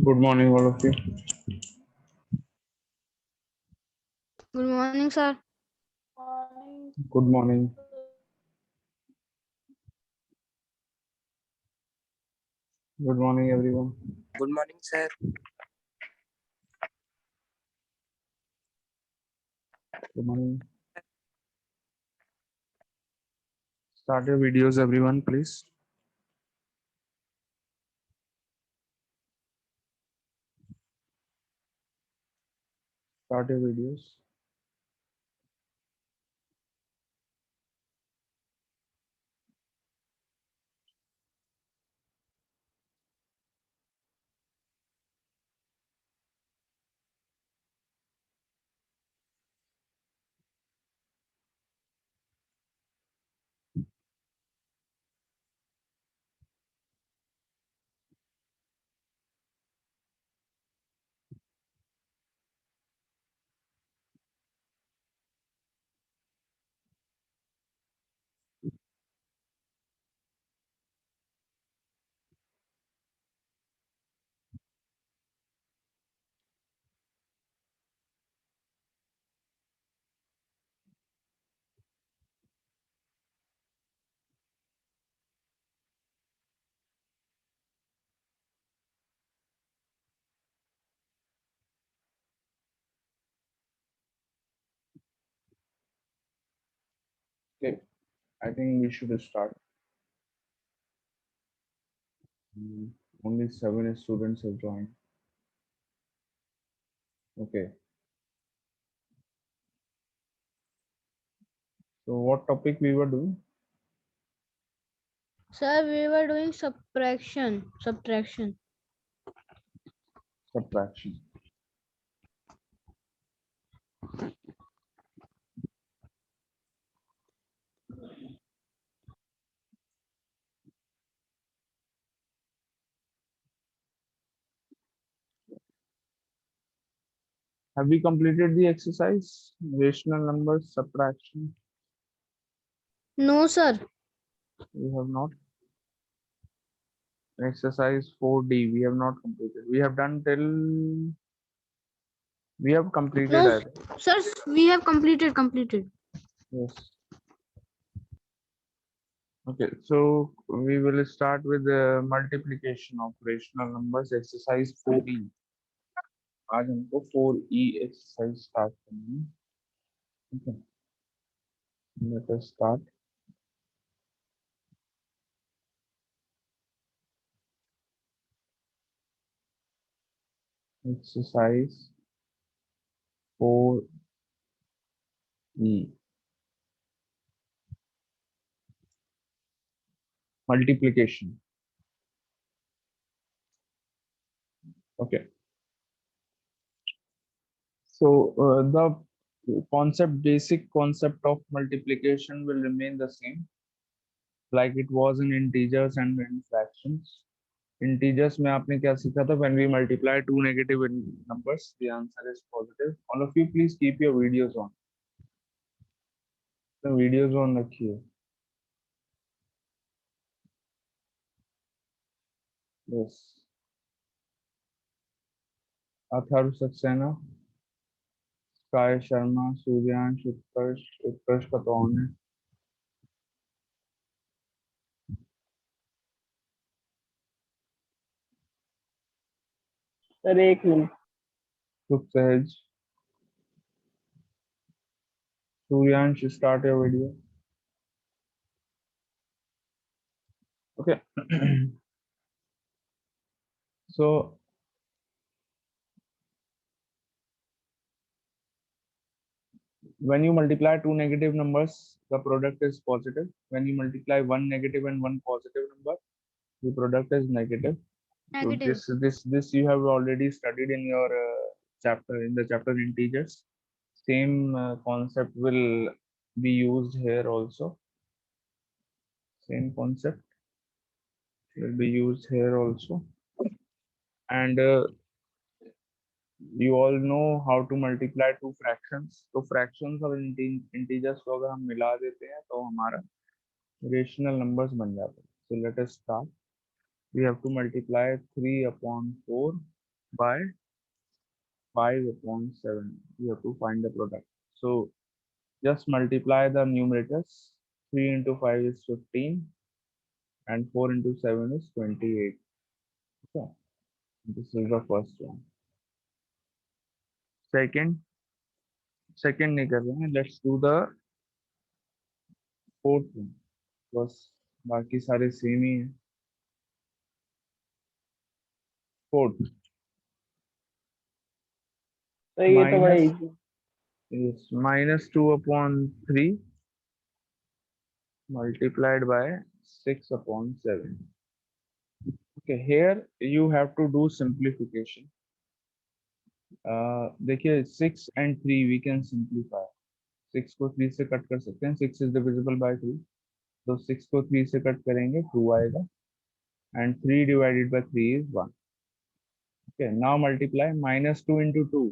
Good morning, all of you. Good morning, sir. Good morning. Good morning, everyone. Good morning, sir. Good morning. Start your videos, everyone, please. Start your videos. Okay, I think we should start. Hmm, Only 7 students have joined. Okay. So, what topic we were doing? Sir, we were doing subtraction. Subtraction. Have we completed the exercise? Rational numbers, subtraction. No, sir. We have not. Exercise 4D. We have not completed. We have done till. We have completed, No, I think. sir, we have completed. Yes. Okay, so we will start with the multiplication of rational numbers, exercise 4E. आज हमको 4E exercise start करनी है. Okay, let us start. Exercise 4E. Multiplication. Okay, so the basic concept of multiplication will remain the same, like it was in integers and in fractions. Integers में आपने क्या सीखा था? When we multiply two negative numbers, the answer is positive. All of you, please keep your videos on. The videos on रखिए. Yes. Atharva Saxena, sky Sharma, Suryansh, उत्कर्ष का तो on है. Sir एक मिनट सुख सहज, Suryansh, start your video. Okay. So when you multiply two negative numbers, the product is positive. When you multiply one negative and one positive number, the product is negative. So Negative. this you have already studied in your chapter, in the chapter integers. Same concept will be used here also. Same concept will be used here also. And you all know how to multiply two fractions. तो fractions और integers को अगर हम मिला देते हैं तो हमारा rational numbers बन जाते हैं. So let us start. We have to multiply 3 upon 4. by 5 upon 7. You have to find the product. So just multiply the numerators. 3 into 5 is 15 and 4 into 7 is 28. Okay. This is the first one. Second नहीं कर रहे हैं. Let's do the fourth one. बस बाकी सारे same ही हैं. Fourth. तो ये तो बड़ा Minus easy. is minus 2 upon 3 multiplied by 6 upon 7. Okay, here you have to do simplification. देखिए 6 and 3 we can simplify. 6 को 3 से कट कर सकते हैं. 6 is divisible by 3. तो 6 को 3 से कट करेंगे 2 आएगा. And 3 divided by 3 is 1. Okay, now multiply minus 2 into 2.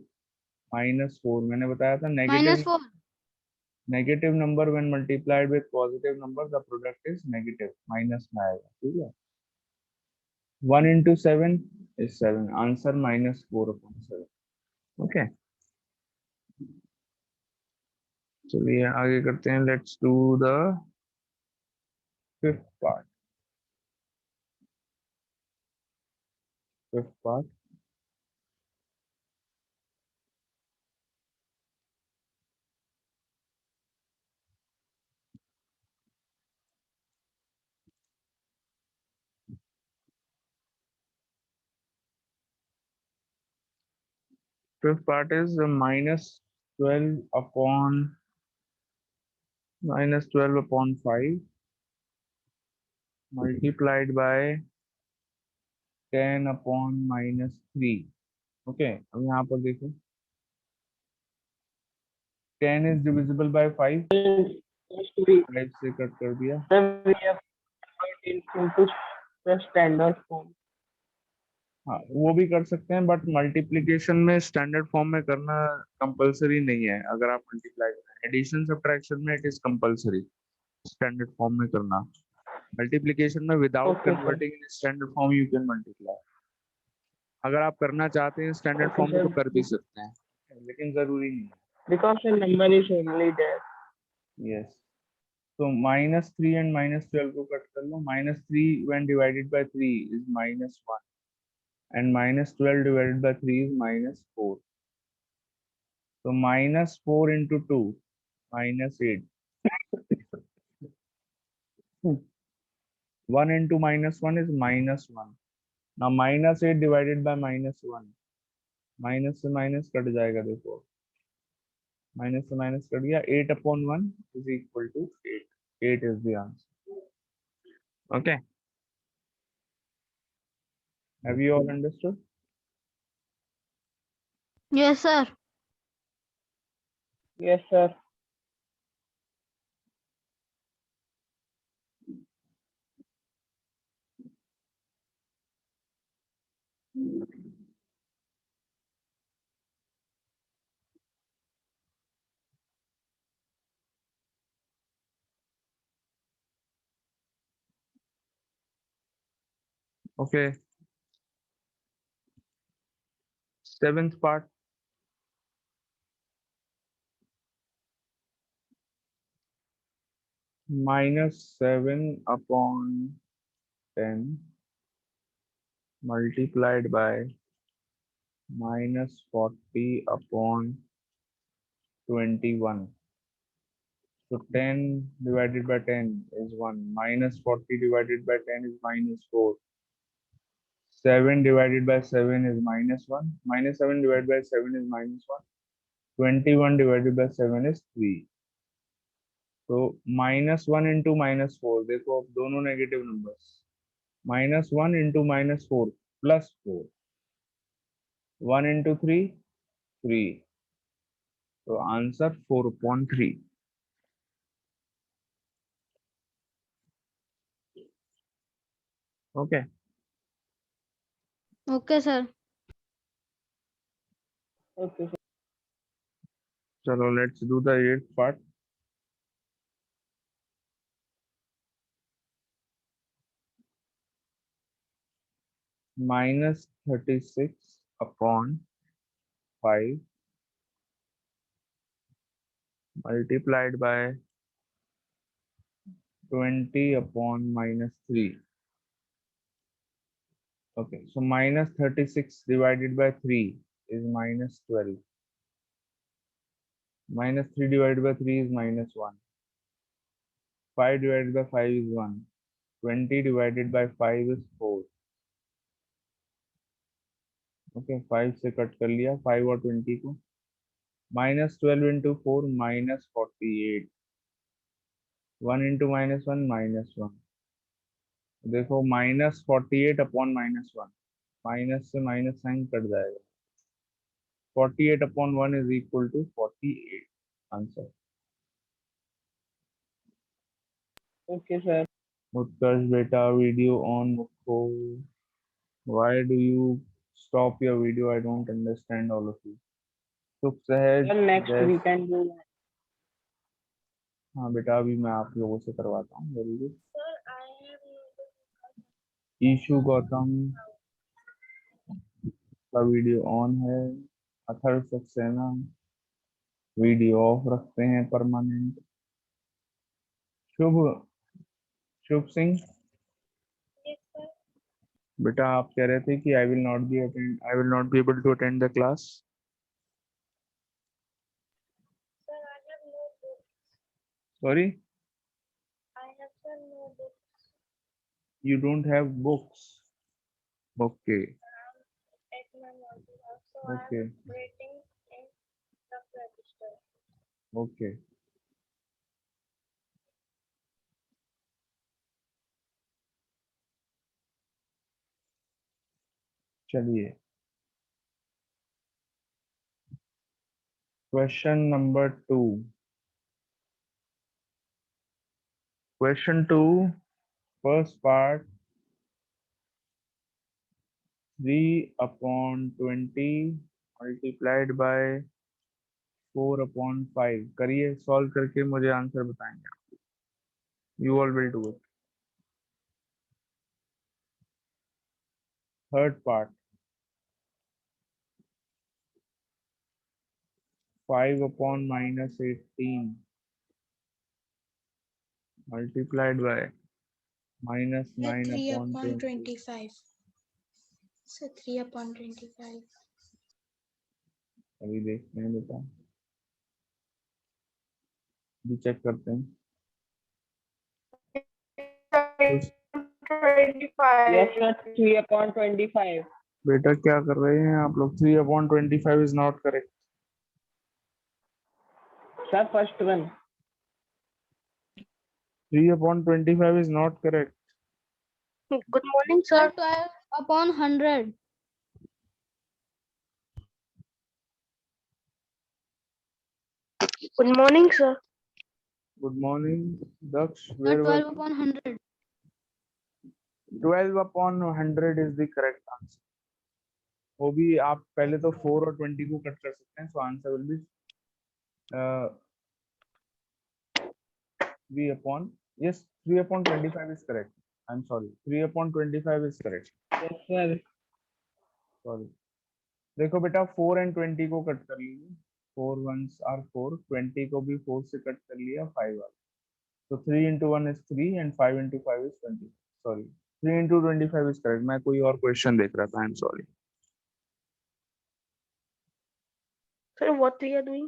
-4. मैंने बताया था -4. negative number when multiplied with positive number the product is negative. Minus में आएगा. ठीक है. 1 into 7 is 7. Answer -4 upon 7. Okay. चलिए आगे करते हैं. Let's do the fifth part. Fifth part. Fifth part is minus 12 upon 5 multiplied by 10 upon -3. Okay, अब यहाँ पर देखो 10 is divisible by 5. 5 से कट कर दिया. Standard form. हाँ वो भी कर सकते हैं बट मल्टीप्लिकेशन में स्टैंडर्ड फॉर्म में करना कंपलसरी नहीं है. अगर आप मल्टीप्लाई करें एडिशन सब्ट्रैक्शन में it is compulsory standard form में करना. मल्टीप्लिकेशन में without Okay, sir. Converting in standard form you can multiply. अगर आप करना चाहते हैं स्टैंडर्ड Okay, फॉर्म में तो sir. कर भी सकते हैं लेकिन जरूरी नहीं है. Because the number is only there. Yes. तो -3 and -12 को कट कर लो. -3 when divided by 3 is -1 and -12 divided by 3 is -4. So -4 into 2 -8. 1 into -1 is -1. Now -8 divided by -1. Minus से माइनस कट जाएगा. देखो माइनस से माइनस कट गया. 8 upon 1 is equal to 8. 8 is the answer. Okay. Have you all understood? Yes, sir. Yes, sir. Okay. Seventh part. -7 upon 10 multiplied by -40 upon 21. So 10 divided by 10 is 1. -40 divided by 10 is -4. 7 divided by 7 is -1. -7 divided by 7 is -1. 21 divided by 7 is 3. So -1 into -4. देखो अब दोनों negative numbers. -1 into -4 plus 4. 1 into 3, 3. So answer 4 upon 3. Okay. Okay, sir. Okay, sir. Chalo, let's do the 8th part. -36 upon 5 multiplied by 20 upon minus 3. Okay, so minus 36 divided by 3 is minus 12. Minus 3 divided by 3 is minus 1. 5 divided by 5 is 1. 20 divided by 5 is 4. Okay 5 से cut कर लिया 5 और 20 को minus 12 into 4 minus 48 1 into minus 1 minus 1 देखो minus 48 upon minus 1 minus से minus sign cut जाएगा 48 upon 1 is equal to 48 answer Okay, sir. Utkarsh बेटा video on रखो why do you stop your video I don't understand all of you सुख सहज Sir, next we जैस can do. हाँ बेटा अभी मैं आप लोगों से करवाता हूँ वेरी गुड ईशु गौतम का वीडियो ऑन है अथर्व सक्सेना वीडियो ऑफ रखते हैं परमानेंट शुभ शुभ सिंह बेटा आप कह रहे थे कि I will not be able to attend the class sorry you don't have books okay okay okay चलिए question number 2 question 2 first part 3 upon 20 multiplied by 4 upon 5 करिए सॉल्व करके मुझे आंसर बताएंगे you all will do it third part 5 upon minus 18 multiplied by minus 9 3 upon upon 20 25. So 3 upon 25. अभी देखते हैं बेटा भी चेक करते हैं कुछ 25. Yes, sir. 3 upon 25. बेटा क्या कर रहे हैं आप लोग 3 upon 25 is not correct Sir, first one. 3 upon 25 is not correct Good morning, sir. 12 upon 100. Good morning, sir. good morning Daksh Sir, where was 12 upon 100. 12 upon 100 is the correct answer वो भी आप पहले तो 4 और 20 को कट कर सकते हैं so answer will be 3 upon yes 3 upon 25 is correct I'm sorry 3 upon 25 is correct Yes, sir. sorry देखो बेटा 4 एंड 20 को कट कर लीजिए 4 ones are 4 20 को भी 4 से कट कर लिया 5 वाला तो 3 into 1 is 3 and 5 into 5 is 20 sorry 3 into 25 is correct मैं कोई और क्वेश्चन देख रहा था I'm sorry Sir, what we are doing?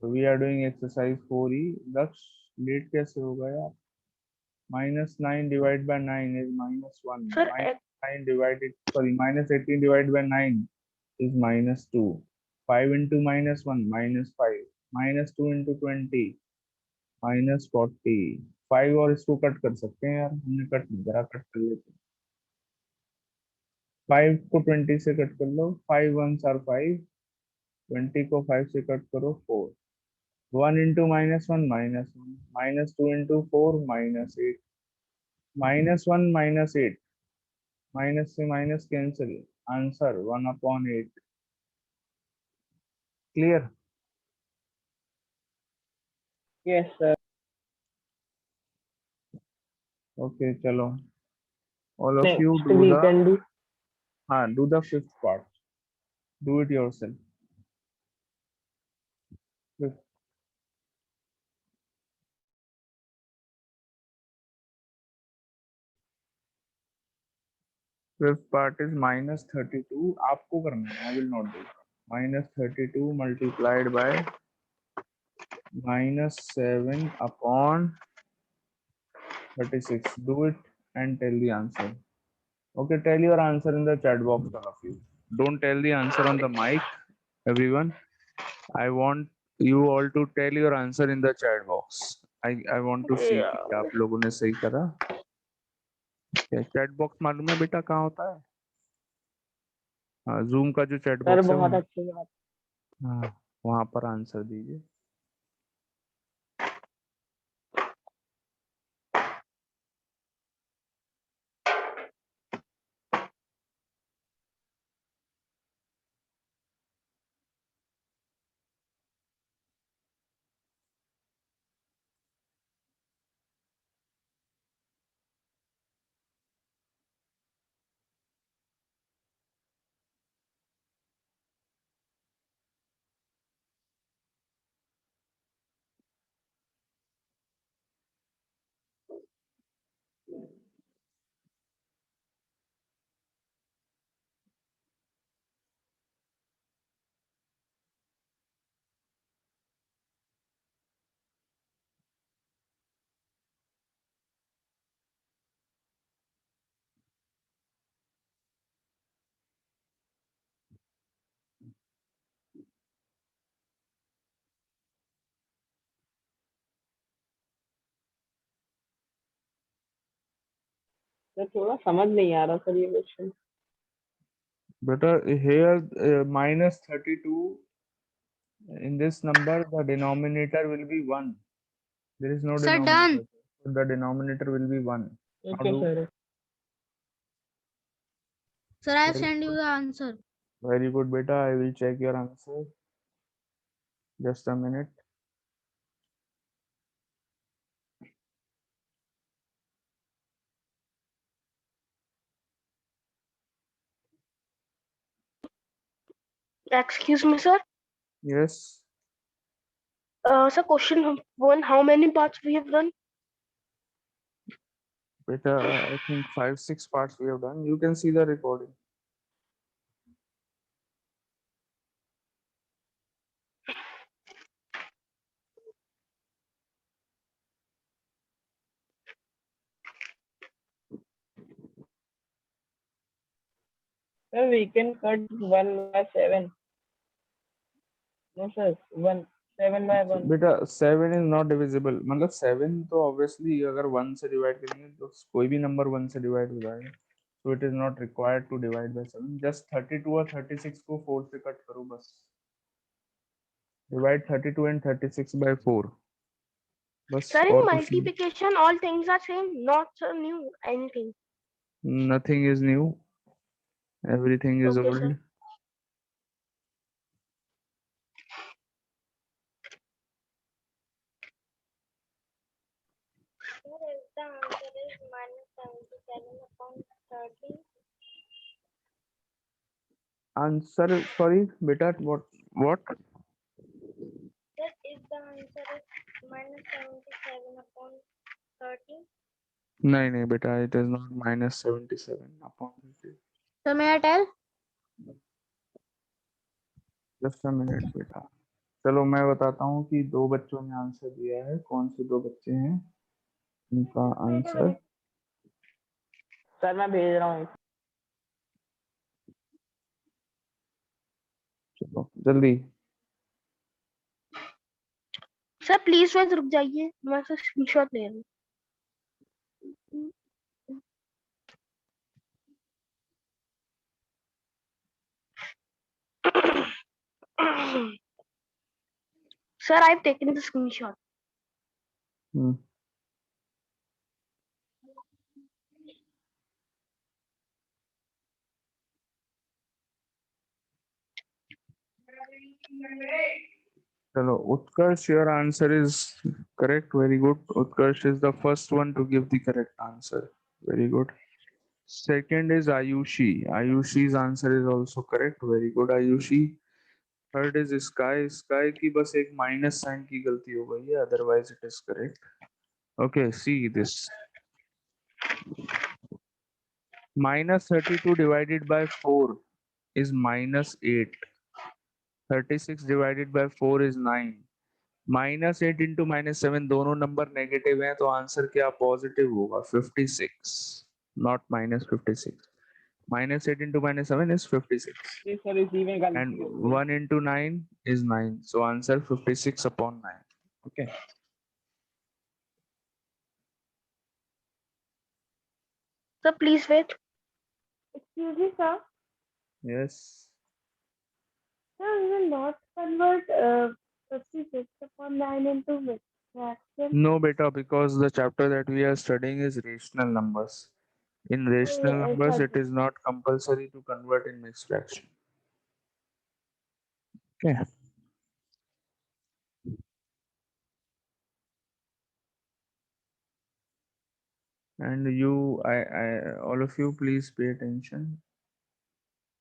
so we are doing exercise 4e Daksh late कैसे होगा यार minus 9 divided by 9 is minus 1 Sir, minus 9 divided sorry minus 18 divided by 9 is minus 2 5 into minus 1 minus 5 minus 2 into 20 minus 40 5 और इसको cut कर सकते हैं यार हमने कट नहीं करा कट कर लेते हैं 5 को 20 से कट कर लो 5 ones are 5 20 को 5 से कट करो 4 1 into minus 1 minus 1 minus 2 into 4 minus 8 minus 1 minus 8 minus से minus cancel answer 1 upon 8 clear Yes, sir. Okay चलो all of you Next do we the can do. do the fifth part. Do it yourself. Fifth. Fifth part is -32. आपको करना है. I will not do. -32 multiplied by -7 upon 36. Do it and tell the answer. Okay, tell your answer in the chat box, all of you. Don't tell the answer on the mic, everyone. I want you all to tell your answer in the chat box. I want to see कि Yeah. आप लोगों ने सही करा. क्या chat box मालूम है बेटा कहाँ होता है? हाँ, जूम का जो चैट सर बॉक्स है बहुत वहाँ. अच्छी बात। हाँ, वहाँ पर आंसर दीजिए. सर थोड़ा समझ नहीं आ रहा सर ये क्वेश्चन। बेटा here -32 in this number the denominator will be 1. There is no Sir, done. denominator. So the denominator will be 1. Now okay do. Sir. Sir, I have Very sent you good. the answer. Very good, beta. I will check your answer. Just a minute. Excuse me, sir. Yes. Sir, question one, how many parts we have done? Beta, I think 5-6 parts we have done. You can see the recording. Sir we can cut 1/7। No sir 7/1। बेटा 7 is not divisible. मतलब 7 तो obviously अगर 1 से divide करेंगे तो कोई भी number 1 से divide हो जाएगा. So it is not required to divide by 7. Just 32 और 36 को 4 से कट करो बस. Divide 32 and 36 by 4. बस Sir, in और कुछ नहीं. multiplication, all things are same, not sir, new anything. Nothing is new. Everything is Okay, old. sir. The answer is -77 upon 30. Answer, sorry, beta, what? That is the answer is -77 upon 30. नहीं नहीं बेटा, it is not -77 upon 30. Sir, may I tell? Just a minute बेटा. चलो मैं बताता हूँ कि 2 बच्चों ने आंसर दिया है. कौन से 2 बच्चे हैं? उनका आंसर. सर मैं भेज रहा हूँ। चलो जल्दी. Sir, please वैसे रुक जाइए, मैं सर स्क्रीनशॉट ले रहा हूँ. Sir, I've taken the screenshot. चलो Utkarsh, your answer is correct. Very good. Utkarsh is the first one to give the correct answer. Very good. Second is Ayushi. Ayushi's answer is also correct. Very good, Ayushi. Third is Sky. Sky की बस एक minus sign की गलती हो गई है. Otherwise it is correct. Okay, see this. Minus 32 divided by 4 is minus 8. 36 divided by 4 is 9. Minus 8 into minus 7 दोनों number negative हैं तो आंसर क्या पॉजिटिव होगा 56 not minus 56 minus 8 into minus 7 is 56 This sir is even and गलती 1 into 9 is 9 so answer 56 upon 9 okay Sir, please wait. Excuse me, sir. yes Sir, we will not convert 56 upon 9 into mixed fraction. no beta because the chapter that we are studying is rational numbers in rational numbers it is not compulsory to convert in mixed fraction okay and you I all of you please pay attention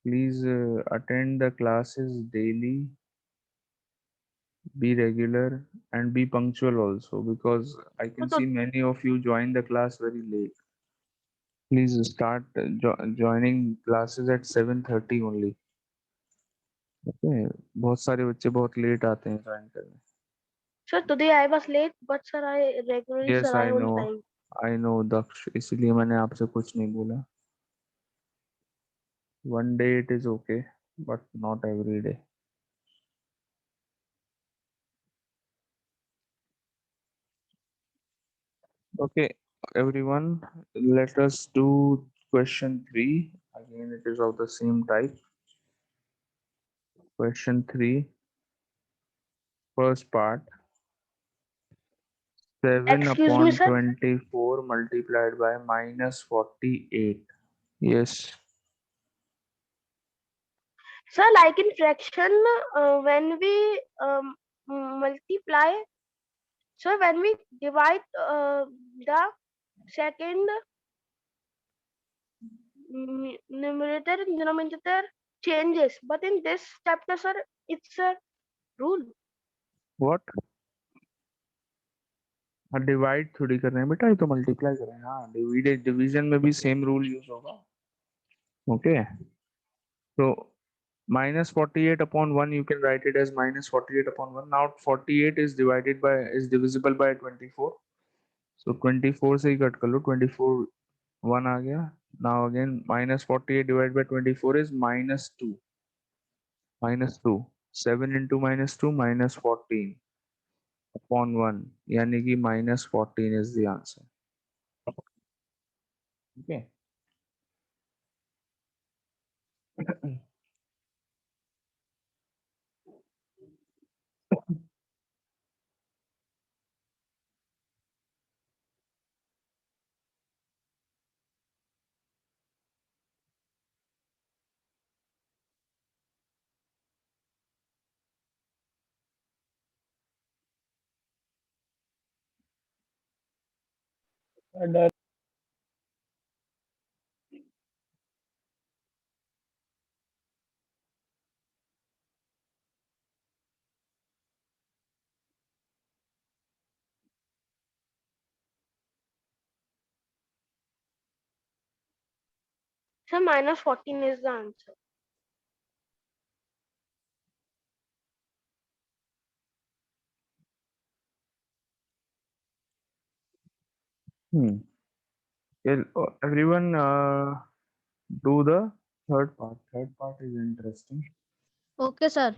please attend the classes daily be regular and be punctual also because I can see many of you join the class very late please start joining classes at 7:30 only okay बहुत सारे बच्चे बहुत late आते हैं join करने Sir, today I was late, but sir, I regularly yes sir I I on know time. I know Daksh इसलिए मैंने आपसे कुछ नहीं बोला one day it is okay but not every day okay everyone let us do question 3 again it is of the same type question 3 first part 7 Excuse me, upon sir. 24 multiplied by minus 48 yes Sir, like in fraction, when we multiply, so when we divide the second numerator and denominator changes, but in this chapter, sir, it's a rule. what हाँ divide थोड़ी कर रहे हैं बेटा ये तो multiply कर रहे हैं हाँ डिवाइड डिवीजन में भी सेम रूल यूज होगा ओके तो minus 48 upon 1 you can write it as minus 48 upon 1 now 48 is divided by is divisible by 24 so 24 से ही कट कर लो 24 1 आ गया now again minus 48 divided by 24 is minus 2 minus 2 7 into minus 2 minus 14 upon 1 यानी कि minus 14 is the answer okay sir. So minus 14 is the answer. well, everyone do the third part. Third part is interesting. Okay, sir.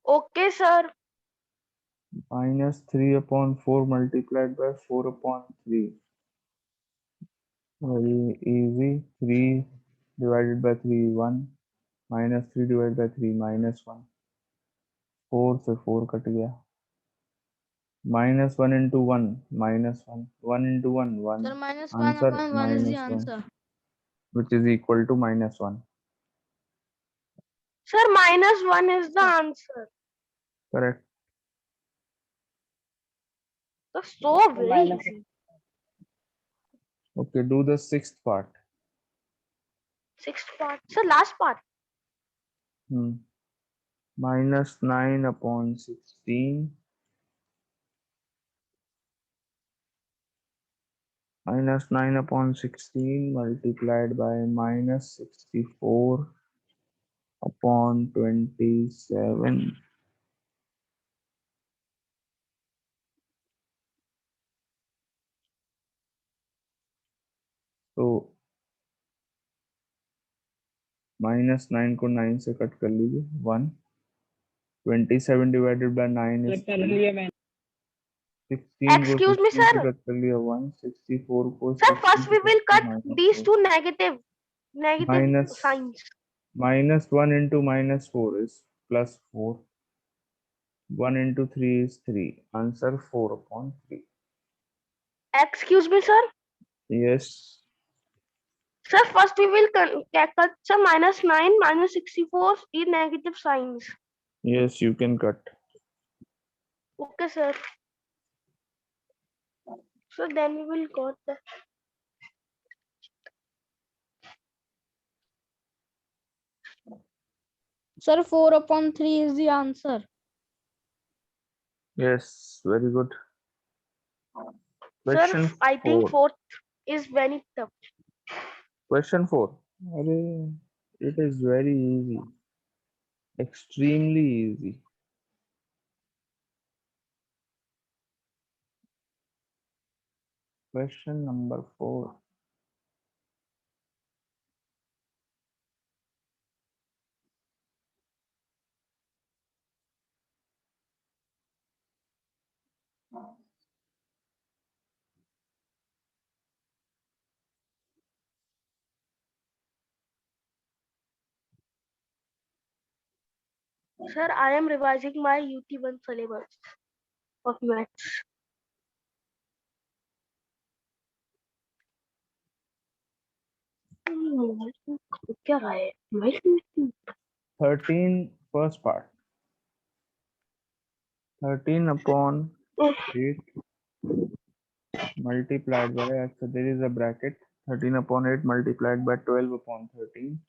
Okay, sir. Minus 3 upon 4 multiplied by 4 upon 3. Very easy. 3 divided by 3, 1. Minus 3 divided by 3, minus 1. 4 से 4 cut गया. Minus 1 into 1, minus 1. 1 into 1, 1. Sir, minus 1 Answer upon 1 is the minus 1, answer. which is equal to minus 1. Sir, minus 1 is the answer. Correct. That's so very Minus easy. Okay, do the sixth part. Sixth part. Sir, last part. Minus 9 upon 16. Minus 9 upon 16 multiplied by minus 64 upon 27. तो minus 9 को 9 से cut कर लीजिए 1. 27 divided by 9 is 3. 16 को Excuse me, 16 से sir. Cut कर लिया 1. 64 को Sir, 16 first से we will कट cut कर these two negative Minus- signs. minus 1 into minus 4 is plus 4. 1 into 3 is 3. Answer 4 upon 3. Excuse me, sir. Yes. Sir, first we will cut some minus 9, minus 64 in negative signs. Yes, you can cut. Okay, sir. So then we will got the Sir, 4/3 is the answer. Yes, very good. sir. Question I think 4. fourth is very tough. Question 4. Arey, it is very easy. Extremely easy. Question number 4. Sir, I am revising my UT1 syllabus of maths. क्या रहा है? 13 first part. 13 upon 8 multiplied by, so there is a bracket. 13 upon 8 multiplied by 12 upon 13.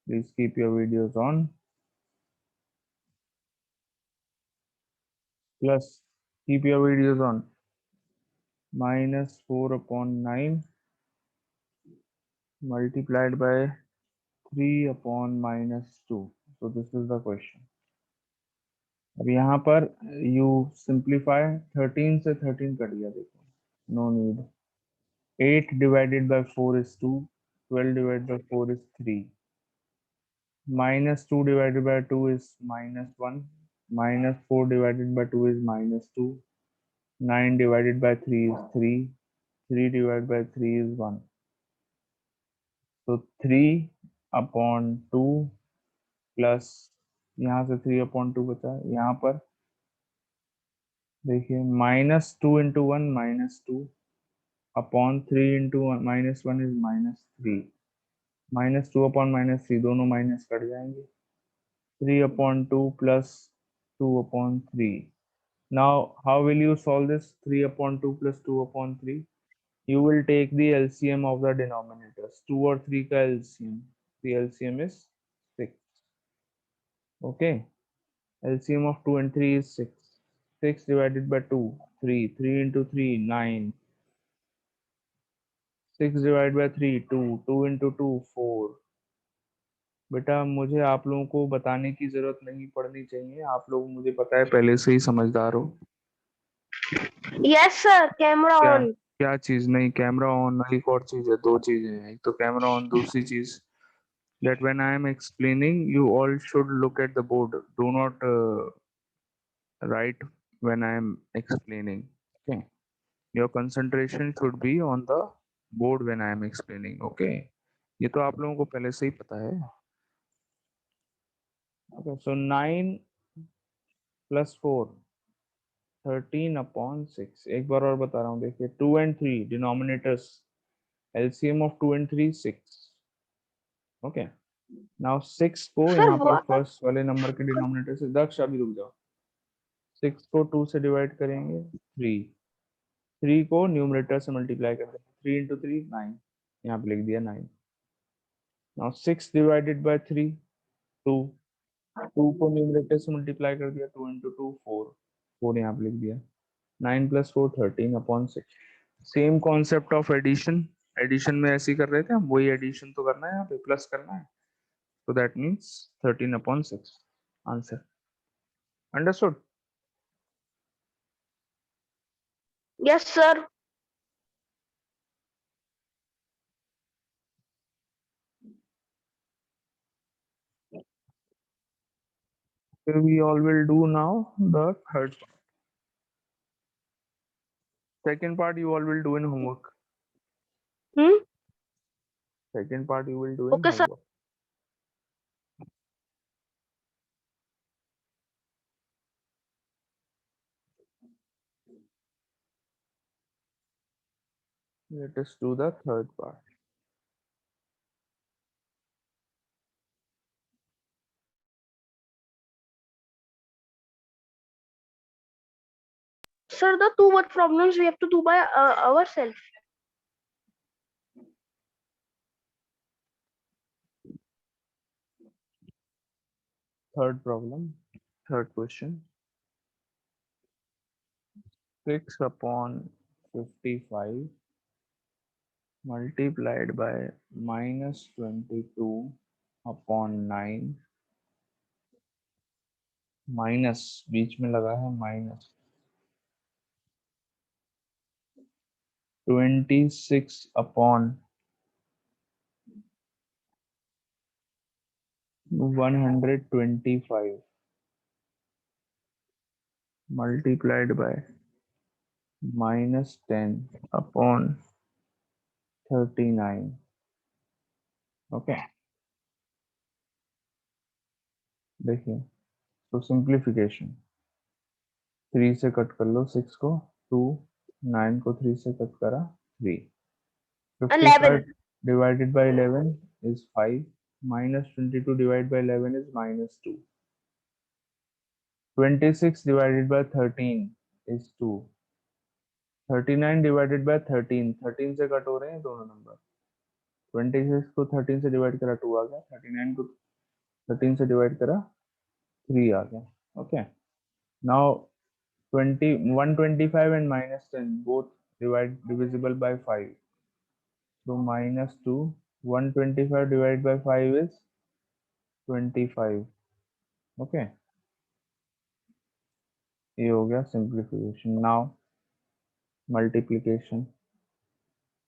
Please keep your videos on. Plus, keep your videos on. Minus 4 upon 9 multiplied by 3 upon minus 2. So this is the question. अब यहाँ पर you simplify 13 से 13 cut गया देखो. No need. 8 divided by 4 is 2. 12 divided by 4 is 3. Minus 2 divided by 2 is minus 1. Minus 4 divided by 2 is minus 2. 9 divided by 3 is 3. 3 divided by 3 is 1. So 3 upon 2 plus यहाँ से 3 upon 2 बचा. यहाँ पर देखिए minus 2 into 1 minus 2 upon 3 into minus 1 is minus 3. Minus 2 upon minus 3 दोनों minus cut जाएंगे. 3 upon 2 plus 2 upon 3. Now, how will you solve this? 3 upon 2 plus 2 upon 3. You will take the LCM of the denominators. 2 or 3 ka LCM. The LCM is 6. Okay. LCM of 2 and 3 is 6. 6 divided by 2, 3. 3 into 3, 9. 6 divided by 3, 2. 2 into 2, 4. बेटा मुझे आप लोगों को बताने की जरूरत नहीं पड़नी चाहिए. आप लोग मुझे पता है पहले से ही समझदार हो. Yes, sir. Camera क्या on. क्या चीज नहीं? कैमरा ऑन एक और चीज है. दो चीजें हैं. एक तो कैमरा ऑन, दूसरी चीज that when I am explaining you all should look at the board. Do not write when I am explaining. Okay, your concentration should be on the board when I am explaining. Okay, ये तो आप लोगों को पहले से ही पता है. Okay, so 9 plus 4 13 upon 6. एक बार और बता रहा हूँ देखिए. 2 and 3 denominators. LCM of 2 and 3 6. Okay. Now 6 को Sir, यहाँ पर what? फर्स्ट वाले नंबर के डिनोमिनेटर से, दक्ष अभी रुक जाओ. 6 को 2 से डिवाइड करेंगे 3. 3 को न्यूमरेटर से मल्टीप्लाई कर देंगे 3 into 3 9, यहाँ पे लिख दिया 9. Now 6 divided by 3 2. 2 को न्यूमरेटर से मल्टीप्लाई कर दिया, 2 into 2 4. 4 यहाँ पे लिख दिया. 9 plus 4 13 upon 6. Same concept of addition. Addition में ऐसे ही कर रहे थे हम, वही एडिशन तो करना है, यहाँ पे प्लस करना है. So that means 13 upon 6. Answer. Understood? Yes, sir. So we all will do now the third part. Second part you all will do in homework. Second part you will do in Okay, sir. homework. Let us do the third part. Sir, the 2 word problems we have to do by ourselves. Third problem, third question. 6 upon 55 multiplied by minus 22 upon 9 minus बीच में लगा है minus 26 upon 125 multiplied by minus 10 upon 39. Okay, देखिए तो simplification 3 से cut कर लो 6 को 2, 9 को 3 से कट करा 3. 55 divided by 11 is 5. Minus 22 divided by 11 is minus 2. 26 divided by 13 is 2. 39 divided by 13, 13 से कट हो रहे हैं दोनों नंबर. 26 को 13 से डिवाइड करा 2 आ गया, 39 को 13 से डिवाइड करा 3 आ गया. Okay, now 125 and minus 10 both divisible by 5. So minus 2, 125 divided by 5 is 25. Okay, ये हो गया simplification. Now multiplication.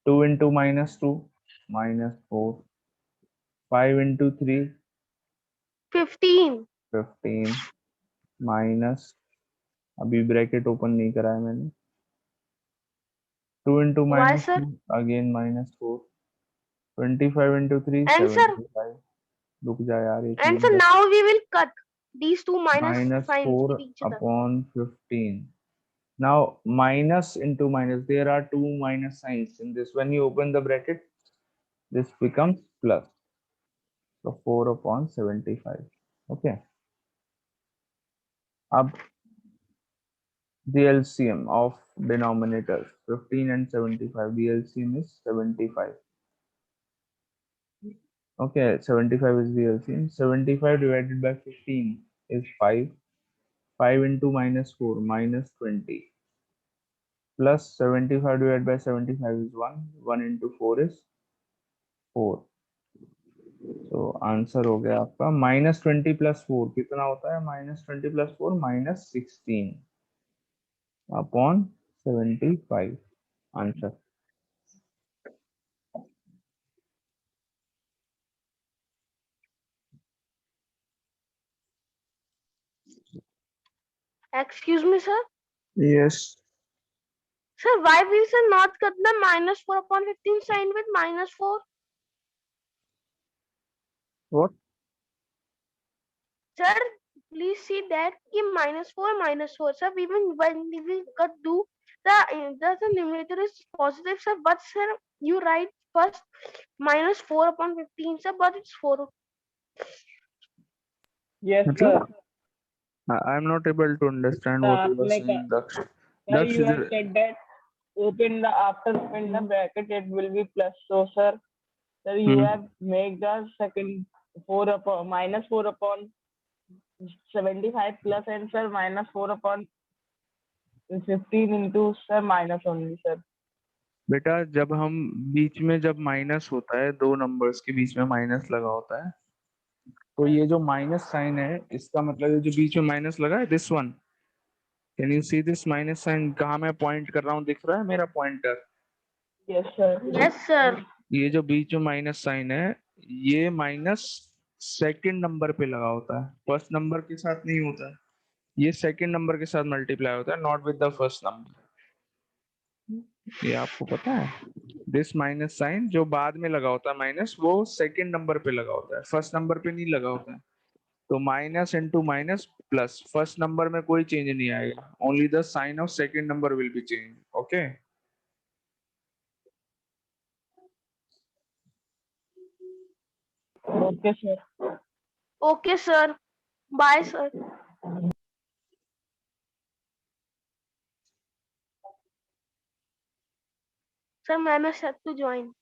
2 into minus 2 minus 4. 5 into 3 15. 15 minus, अभी ब्रैकेट ओपन नहीं करा है मैंने. 2 into Why, minus sir? 2 again minus 4. 25 into 3 Answer. 75. रुक जा यार एक And so minute. now we will cut these two minus Minus signs 4 with each other. upon 15. Now minus into minus, there are two minus signs in this. When you open the bracket, this becomes plus. So 4 upon 75. Okay. Ab the LCM of denominators 15 and 75. The LCM is 75. Okay, 75 is the LCM. 75 divided by 15 is 5. 5 into minus 4 minus 20. Plus 75 divided by 75 is 1. 1 into 4 is 4. तो answer हो गया आपका minus 20 plus 4 कितना होता है? minus 20 plus 4 minus 16 upon 75. Answer. Excuse me, sir. Yes. Sir, why we should not cut the minus 4 upon 15 sign with minus 4? What? Sir, please see that minus 4, sir. Even when we will cut do the numerator is positive, sir. But sir, you write first minus 4 upon 15, sir. But it's 4. Yes, sir. I am not able to understand what you are आपने saying, Daksh. Sir, Daksh, you have said that open the after open the bracket, it will be plus. So sir, you have make the second 4 upon minus 4 upon 75 plus, and sir minus 4 upon 15 into sir minus only sir. बेटा जब हम बीच में जब minus होता है, दो numbers के बीच में माइनस लगा होता है, तो ये जो माइनस साइन है इसका मतलब ये जो बीच में माइनस लगा है, this one, can you see this minus sign? कहाँ मैं पॉइंट कर रहा हूँ, दिख रहा है मेरा pointer? Yes sir. Yes, sir. ये जो बीच में माइनस साइन है, ये माइनस सेकंड नंबर पे लगा होता है, फर्स्ट नंबर के साथ नहीं होता है। ये सेकंड नंबर के साथ मल्टीप्लाई होता है, not with the first number. ये आपको पता है? दिस माइनस साइन जो बाद में लगा होता है माइनस, वो सेकंड नंबर पे लगा होता है, फर्स्ट नंबर पे नहीं लगा होता है। तो minus into minus plus, first number में कोई चेंज नहीं आएगा, only the sign of second number will be change. Okay, Okay sir. Okay, sir. Bye, sir. Sir, ma'am is set to join.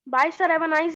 Bye, sir. Have a nice